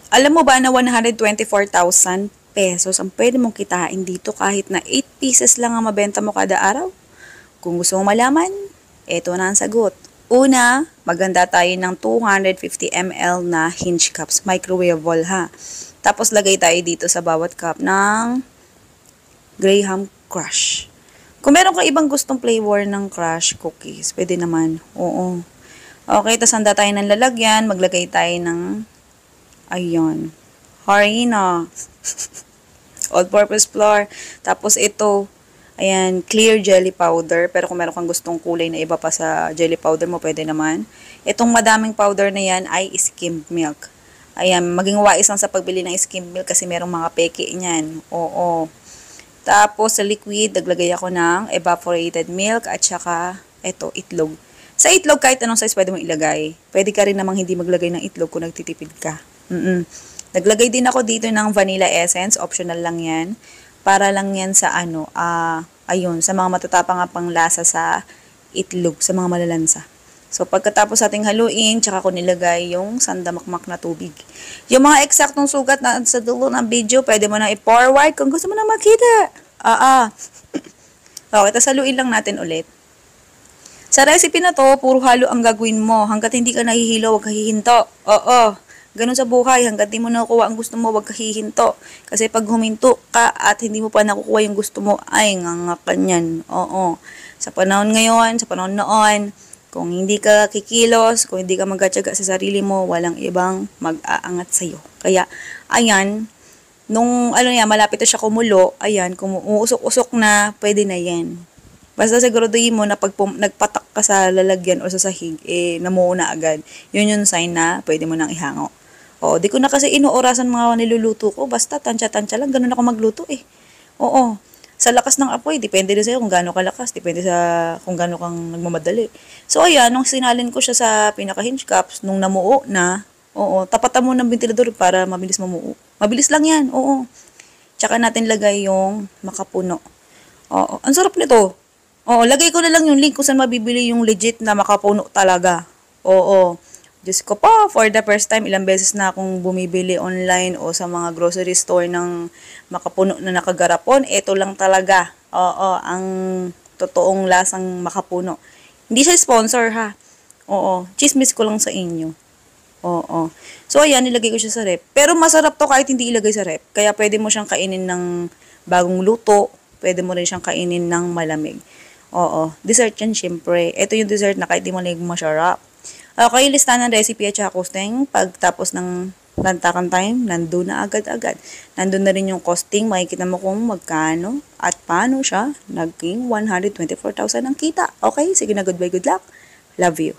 Alam mo ba na 124,000 pesos ang pwede mong kitain dito kahit na 8 pieces lang ang mabenta mo kada araw? Kung gusto mong malaman, eto na ang sagot. Una, maganda tayo ng 250 ml na hinge cups, microwavable ha. Tapos lagay tayo dito sa bawat cup ng Graham Crush. Kung meron ka ibang gustong flavor ng Crush cookies, pwede naman. Oo. Okay, tapos handa tayo ng lalagyan. Maglagay tayo ng, ayun, harina. All-purpose flour. Tapos ito, ayan, clear jelly powder. Pero kung meron kang gustong kulay na iba pa sa jelly powder mo, pwede naman. Itong madaming powder na yan ay skimmed milk. Ayan, maging wais lang sa pagbili ng skimmed milk kasi merong mga peke niyan. Oo. Tapos sa liquid, naglagay ako ng evaporated milk at saka ito, itlog. Sa itlog, kahit anong size pwede mong ilagay. Pwede ka rin namang hindi maglagay ng itlog kung nagtitipid ka. Naglagay din ako dito ng vanilla essence. Optional lang yan. Para lang yan sa ayun, sa mga matatapang pang lasa sa itlog, sa mga malalansa. So, pagkatapos ating haluin, tsaka ko nilagay yung sandamakmak na tubig. Yung mga eksaktong sugat na sa dulo ng video, pwede mo na i-forward kung gusto mo na makita. Okay, tapos haluin lang natin ulit. Sa recipe na to, puro halo ang gagawin mo. Hanggat hindi ka nahihilo, huwag ka hihinto. Oo. Ganun sa buhay, hanggat di mo nakukuha ang gusto mo, huwag ka hihinto. Kasi pag huminto ka at hindi mo pa nakukuha yung gusto mo, ay ngangakan yan. Oo. Sa panahon ngayon, sa panahon noon, kung hindi ka kikilos, kung hindi ka magkatsaga sa sarili mo, walang ibang mag-aangat sa'yo. Kaya, ayan, nung malapit na siya kumulo, ayan, kung uusok-usok na, pwede na yan. Basta siguraduhin mo na pag nagpatak ka sa lalagyan o sa sahig, namuo na agad. Yun yung sign na pwede mo nang ihango. Oo, di ko na kasi inuorasan mga niluluto ko. Basta tansya-tansya lang, ganun ako magluto eh. Oo. Sa lakas ng apoy, depende din sa'yo kung gaano kalakas, depende sa kung gaano kang nagmamadali. So, ayan, nung sinalin ko siya sa pinaka-hinge cups, nung namuo na, oo, tapatan mo ng ventilador para mabilis mamuo. Mabilis lang yan, oo. Tsaka natin lagay yung makapuno. Oo, ang sarap nito. Oo, lagay ko na lang yung link kung saan mabibili yung legit na makapuno talaga. Oo. Diyos ko po, for the first time, ilang beses na akong bumibili online o sa mga grocery store ng makapuno na nakagarapon. Ito lang talaga. Oo, ang totoong lasang makapuno. Hindi siya sponsor ha. Oo, chismis ko lang sa inyo. Oo. So, ayan, nilagay ko siya sa rep. Pero masarap to kahit hindi ilagay sa rep. Kaya pwede mo siyang kainin ng bagong luto. Pwede mo rin siyang kainin ng malamig. Oo. Dessert yan, syempre. Ito yung dessert na kahit di mo lang masarap. Okay, lista ng recipe at saka costing. Pagtapos ng lantakan time, nandun na agad-agad. Nandun na rin yung costing. Makikita mo kung magkano at paano siya naging 124,000 ang kita. Okay, sige na, goodbye, good luck. Love you.